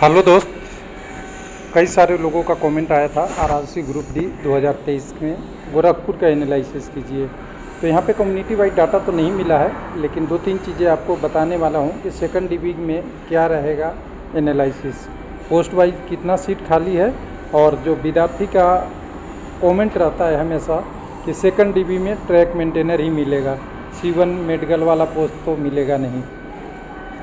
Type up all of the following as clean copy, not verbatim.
Hello दोस्त। कई सारे लोगों का कमेंट आया था आरआरसी ग्रुप डी 2023 में गोरखपुर का एनालिसिस कीजिए। तो यहाँ पे कम्युनिटी वाइड डाटा तो नहीं मिला है, लेकिन दो तीन चीज़ें आपको बताने वाला हूँ कि सेकंड डीबी में क्या रहेगा एनालिसिस, पोस्ट वाइज कितना सीट खाली है, और जो विद्यार्थी का कमेंट रहता है हमेशा कि सेकंड डीबी में ट्रैक मेंटेनर ही मिलेगा, C1 मेडिकल वाला पोस्ट तो मिलेगा नहीं।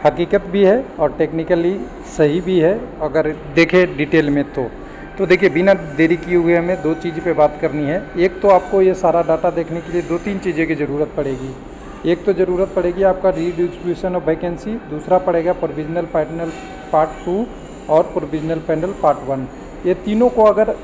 हकीकत भी है और टेक्निकली सही भी है अगर देखें डिटेल में। तो देखिए, बिना देरी किए हुए हमें दो चीज़ पे बात करनी है। एक तो आपको ये सारा डाटा देखने के लिए दो तीन चीज़ें की ज़रूरत पड़ेगी। एक तो ज़रूरत पड़ेगी आपका रीडिस्ट्रीब्यूशन ऑफ वैकेंसी, दूसरा पड़ेगा प्रोविजनल पैनल पार्ट 2 और प्रोविजनल पैनल पार्ट 1। ये तीनों को अगर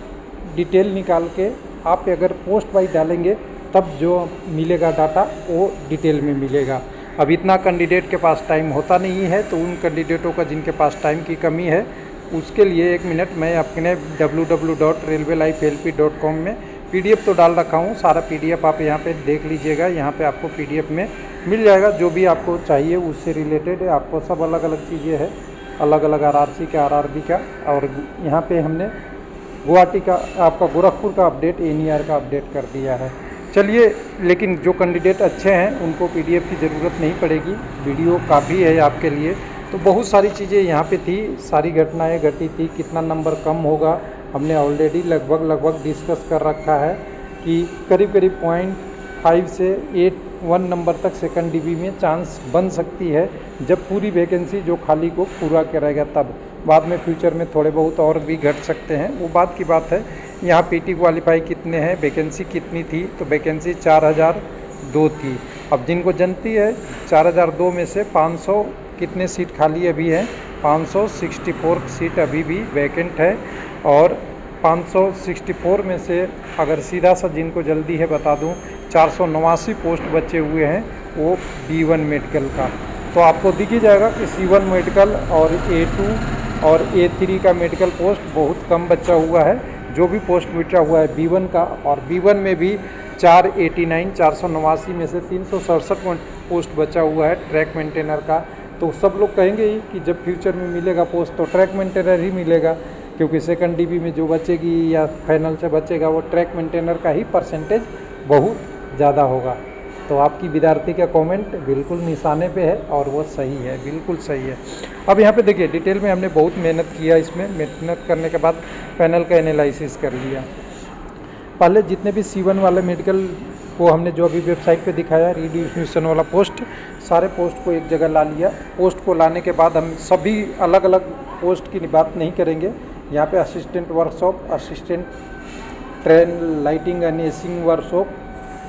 डिटेल निकाल के आप अगर पोस्ट वाइज डालेंगे तब जो मिलेगा डाटा वो डिटेल में मिलेगा। अब इतना कैंडिडेट के पास टाइम होता नहीं है, तो उन कैंडिडेटों का जिनके पास टाइम की कमी है उसके लिए एक मिनट मैं अपने www.railwaylifelp.com में PDF तो डाल रखा हूँ। सारा PDF आप यहाँ पे देख लीजिएगा। यहाँ पे आपको PDF में मिल जाएगा जो भी आपको चाहिए उससे रिलेटेड है। आपको सब अलग अलग चीज़ें हैं, अलग अलग RRC का, RRB का, और यहाँ पे हमने गुवाहाटी का, आपका गोरखपुर का अपडेट, NER का अपडेट कर दिया है। चलिए, लेकिन जो कैंडिडेट अच्छे हैं उनको PDF की ज़रूरत नहीं पड़ेगी, वीडियो काफ़ी है आपके लिए। तो बहुत सारी चीज़ें यहाँ पे थी, सारी घटनाएं घटी थी। कितना नंबर कम होगा हमने ऑलरेडी लगभग डिस्कस कर रखा है कि करीब 0.5 से 1 नंबर तक सेकंड डीबी में चांस बन सकती है जब पूरी वैकेंसी जो खाली को पूरा करेगा तब। बाद में फ्यूचर में थोड़े बहुत और भी घट सकते हैं, वो बात की बात है। यहाँ PT क्वालिफाई कितने हैं, वैकेंसी कितनी थी, तो वैकेंसी 4002 थी। अब जिनको जनती है 4002 में से 500 कितने सीट खाली अभी है, 564 सीट अभी भी वैकेंट है। और 564 में से अगर सीधा सा जिनको जल्दी है बता दूं, 489 पोस्ट बचे हुए हैं वो B1 मेडिकल का। तो आपको दिख ही जाएगा कि C1 मेडिकल और A2 और A3 का मेडिकल पोस्ट बहुत कम बचा हुआ है। जो भी पोस्ट बचा हुआ है B1 का, और B1 में भी 489 में से 367 पोस्ट बचा हुआ है ट्रैक मेंटेनर का। तो सब लोग कहेंगे ही कि जब फ्यूचर में मिलेगा पोस्ट तो ट्रैक मेंटेनर ही मिलेगा, क्योंकि सेकंड डीबी में जो बचेगी या फाइनल से बचेगा वो ट्रैक मेंटेनर का ही परसेंटेज बहुत ज़्यादा होगा। तो आपकी विद्यार्थी का कमेंट बिल्कुल निशाने पे है और वो सही है, बिल्कुल सही है। अब यहाँ पे देखिए, डिटेल में हमने बहुत मेहनत किया, इसमें मेहनत करने के बाद पैनल का एनालिसिस कर लिया। पहले जितने भी C1 वाले मेडिकल को हमने जो अभी वेबसाइट पे दिखाया, रीडिस्ट्रीब्यूशन वाला पोस्ट, सारे पोस्ट को एक जगह ला लिया। पोस्ट को लाने के बाद हम सभी अलग अलग पोस्ट की बात नहीं करेंगे। यहाँ पे assistant workshop, assistant train lighting and acing workshop,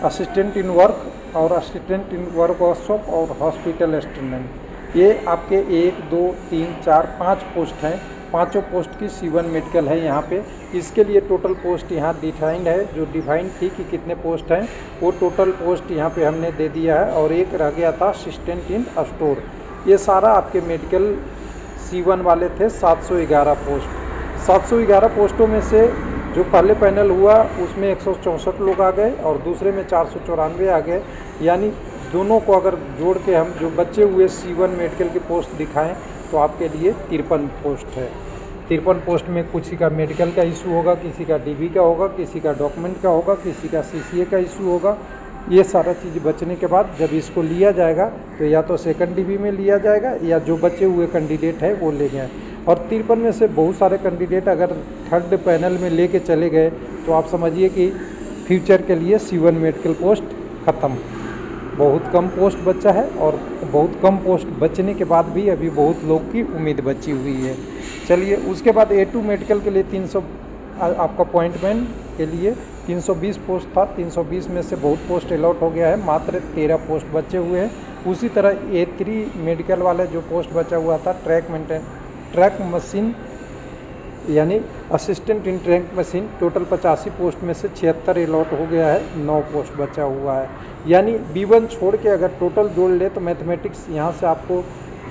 assistant in work और असिस्टेंट इन वर्क वर्कशॉप और हॉस्पिटल असिस्टेंट, ये आपके 1 2 3 4 5 पोस्ट हैं। पांचों पोस्ट की C1 मेडिकल है यहाँ पे। इसके लिए टोटल पोस्ट यहाँ डिफाइंड है, जो डिफाइंड थी कि कितने पोस्ट हैं वो टोटल पोस्ट यहाँ पे हमने दे दिया है। और एक रह गया था असिस्टेंट इन स्टोर। ये सारा आपके मेडिकल C1 वाले थे 711 पोस्ट। 711 पोस्टों में से जो पहले पैनल हुआ उसमें 164 लोग आ गए और दूसरे में 494 आ गए। यानी दोनों को अगर जोड़ के हम जो बचे हुए C1 मेडिकल के पोस्ट दिखाएं तो आपके लिए 53 पोस्ट है। 53 पोस्ट में किसी का मेडिकल का इशू होगा, किसी का DB का होगा, किसी का डॉक्यूमेंट का होगा, किसी का CCA का इशू होगा। ये सारा चीज़ बचने के बाद जब इसको लिया जाएगा तो या तो सेकंड DB में लिया जाएगा या जो बचे हुए कैंडिडेट है वो ले गए। और 53 में से बहुत सारे कैंडिडेट अगर थर्ड पैनल में लेके चले गए तो आप समझिए कि फ्यूचर के लिए C1 मेडिकल पोस्ट ख़त्म। बहुत कम पोस्ट बचा है और बहुत कम पोस्ट बचने के बाद भी अभी बहुत लोग की उम्मीद बची हुई है। चलिए, उसके बाद A2 मेडिकल के लिए 300 आपका अपॉइंटमेंट के लिए 320 पोस्ट था। 320 में से बहुत पोस्ट अलॉट हो गया है, मात्र 13 पोस्ट बचे हुए हैं। उसी तरह A3 मेडिकल वाले जो पोस्ट बचा हुआ था ट्रैक मशीन यानी assistant in track machine, total 85 post में से 76 अलॉट हो गया है, 9 पोस्ट बचा हुआ है। यानी B1 छोड़ के अगर टोटल जोड़ ले तो मैथमेटिक्स यहाँ से आपको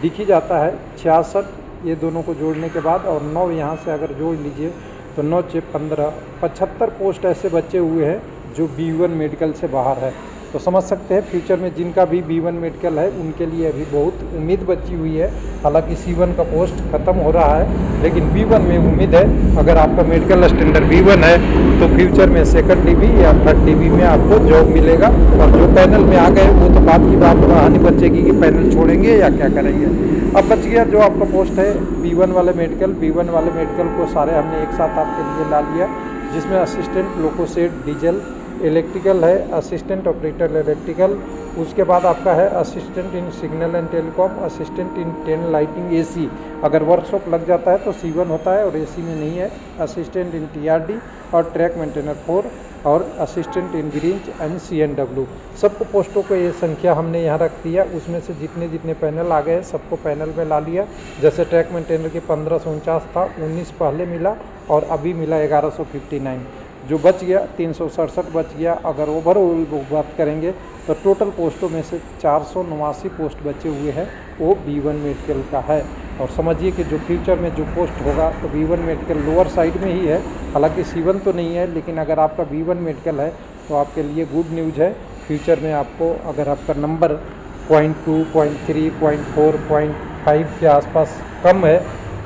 दिख ही जाता है 66, ये दोनों को जोड़ने के बाद, और 9 यहाँ से अगर जोड़ लीजिए तो 9 से 15, 75 पोस्ट ऐसे बचे हुए हैं जो B1 मेडिकल से बाहर है। तो समझ सकते हैं फ्यूचर में जिनका भी B1 मेडिकल है उनके लिए अभी बहुत उम्मीद बची हुई है। हालांकि C1 का पोस्ट ख़त्म हो रहा है, लेकिन B1 में उम्मीद है। अगर आपका मेडिकल स्टैंडर्ड B1 है तो फ्यूचर में सेकंड DB या थर्ड DB में आपको जॉब मिलेगा। और जो पैनल में आ गए वो तो बात की बात कहानी बचेगी कि पैनल छोड़ेंगे या क्या करेंगे। अब बच गया जो आपका पोस्ट है B1 वाले मेडिकल को सारे हमने एक साथ आपके लिए ला लिया, जिसमें असिस्टेंट लोकोसेट डीजल, इलेक्ट्रिकल है, असिस्टेंट ऑपरेटर इलेक्ट्रिकल, उसके बाद आपका है assistant in signal and telecom, assistant in ten lighting AC। अगर वर्कशॉप लग जाता है तो C1 होता है और AC में नहीं है। असिस्टेंट इन TRD और ट्रैक मेंटेनर 4 और असिस्टेंट इन ब्रिंच एंड CNW। सबको पोस्टों को ये संख्या हमने यहाँ रख दिया। उसमें से जितने पैनल आ गए सबको पैनल में ला लिया। जैसे ट्रैक मेंटेनर के 1549 था, 19 पहले मिला और अभी मिला 1159। जो बच गया 367 बच गया। अगर ओवरऑल बात करेंगे तो टोटल पोस्टों में से 489 पोस्ट बचे हुए हैं वो B1 मेडिकल का है। और समझिए कि जो फ्यूचर में जो पोस्ट होगा तो B1 मेडिकल लोअर साइड में ही है। हालांकि C1 तो नहीं है, लेकिन अगर आपका B1 मेडिकल है तो आपके लिए गुड न्यूज़ है। फ्यूचर में आपको अगर आपका नंबर 0.2, 0.3, 0.4, 0.5 के आसपास कम है,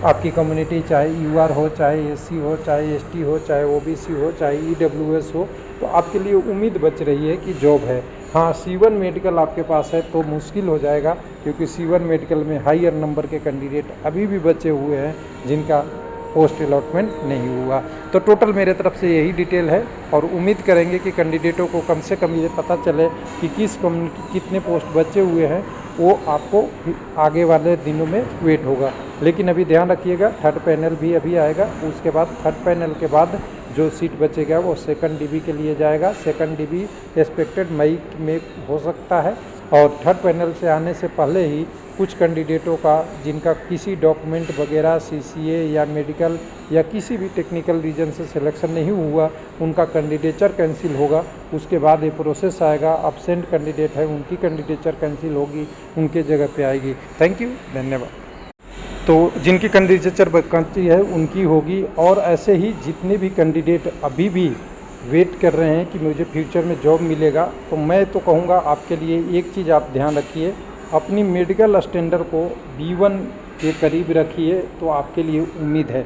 आपकी कम्युनिटी चाहे UR हो, चाहे SC हो, चाहे ST हो, चाहे OBC हो, चाहे EWS हो, तो आपके लिए उम्मीद बच रही है कि जॉब है। हाँ, C1 मेडिकल आपके पास है तो मुश्किल हो जाएगा, क्योंकि C1 मेडिकल में हायर नंबर के कैंडिडेट अभी भी बचे हुए हैं जिनका पोस्ट अलॉटमेंट नहीं हुआ। तो टोटल मेरे तरफ से यही डिटेल है और उम्मीद करेंगे कि कैंडिडेटों को कम से कम ये पता चले कि किस कम्युनिटी कितने पोस्ट बचे हुए हैं। वो आपको आगे वाले दिनों में वेट होगा। लेकिन अभी ध्यान रखिएगा, थर्ड पैनल भी अभी आएगा। उसके बाद थर्ड पैनल के बाद जो सीट बचेगा वो सेकंड DB के लिए जाएगा। सेकंड DB एक्सपेक्टेड मई में हो सकता है। और थर्ड पैनल से आने से पहले ही कुछ कैंडिडेटों का जिनका किसी डॉक्यूमेंट वगैरह CCA या मेडिकल या किसी भी टेक्निकल रीजन से सिलेक्शन नहीं हुआ, उनका कैंडिडेचर कैंसिल होगा। उसके बाद ये प्रोसेस आएगा, अब्सेंट कैंडिडेट है उनकी कैंडिडेचर कैंसिल होगी, उनके जगह पे आएगी। थैंक यू, धन्यवाद। तो जिनकी कैंडिडेचर वैकेंसी है उनकी होगी। और ऐसे ही जितने भी कैंडिडेट अभी भी वेट कर रहे हैं कि मुझे फ्यूचर में जॉब मिलेगा, तो मैं तो कहूँगा आपके लिए एक चीज़ आप ध्यान रखिए, अपनी मेडिकल स्टैंडर्ड को B1 के करीब रखिए तो आपके लिए उम्मीद है।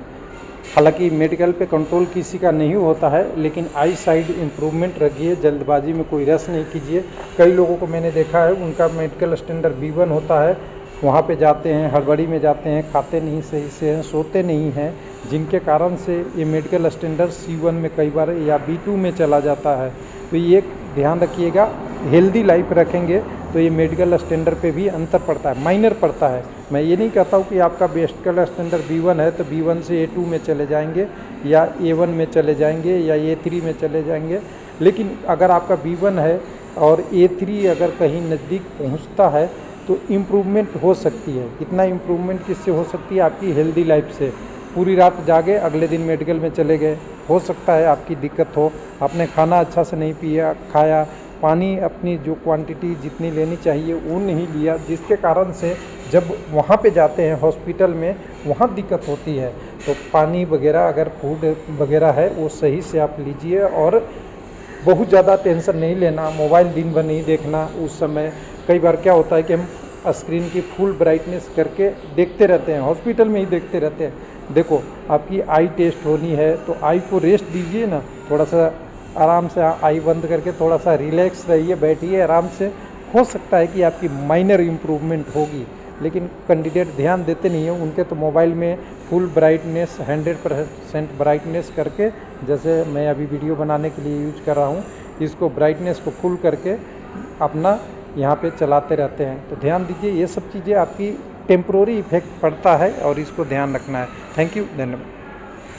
हालांकि मेडिकल पे कंट्रोल किसी का नहीं होता है, लेकिन आई साइड इम्प्रूवमेंट रखिए, जल्दबाजी में कोई रश नहीं कीजिए। कई लोगों को मैंने देखा है उनका मेडिकल स्टैंडर्ड B1 होता है, वहाँ पे जाते हैं, हड़बड़ी में जाते हैं, खाते नहीं सही से हैं, सोते नहीं हैं, जिनके कारण से ये मेडिकल स्टैंडर्ड C1 में कई बार या B2 में चला जाता है। तो ये ध्यान रखिएगा, हेल्दी लाइफ रखेंगे तो ये मेडिकल स्टैंडर्ड पे भी अंतर पड़ता है, माइनर पड़ता है। मैं ये नहीं कहता हूँ कि आपका मेडिकल स्टैंडर्ड B1 है तो B1 से A2 में चले जाएंगे या A1 में चले जाएंगे या A3 में चले जाएंगे। लेकिन अगर आपका B1 है और A3 अगर कहीं नज़दीक पहुँचता है तो इम्प्रूवमेंट हो सकती है। कितना इम्प्रूवमेंट किससे हो सकती है? आपकी हेल्दी लाइफ से। पूरी रात जागे, अगले दिन मेडिकल में चले गए, हो सकता है आपकी दिक्कत हो। आपने खाना अच्छा से नहीं पिया खाया, पानी अपनी जो क्वांटिटी जितनी लेनी चाहिए वो नहीं लिया, जिसके कारण से जब वहाँ पे जाते हैं हॉस्पिटल में वहाँ दिक्कत होती है। तो पानी वगैरह अगर फूड वगैरह है वो सही से आप लीजिए और बहुत ज़्यादा टेंशन नहीं लेना, मोबाइल दिन भर नहीं देखना। उस समय कई बार क्या होता है कि हम स्क्रीन की फुल ब्राइटनेस करके देखते रहते हैं, हॉस्पिटल में ही देखते रहते हैं। देखो, आपकी आई टेस्ट होनी है तो आई को रेस्ट दीजिए ना, थोड़ा सा आराम से आई बंद करके थोड़ा सा रिलैक्स रहिए, बैठिए आराम से। हो सकता है कि आपकी माइनर इम्प्रूवमेंट होगी, लेकिन कैंडिडेट ध्यान देते नहीं हैं। उनके तो मोबाइल में फुल ब्राइटनेस 100% ब्राइटनेस करके, जैसे मैं अभी वीडियो बनाने के लिए यूज कर रहा हूँ, इसको ब्राइटनेस को फुल करके अपना यहाँ पे चलाते रहते हैं। तो ध्यान दीजिए, ये सब चीज़ें आपकी टेम्प्रोरी इफेक्ट पड़ता है और इसको ध्यान रखना है। थैंक यू, धन्यवाद।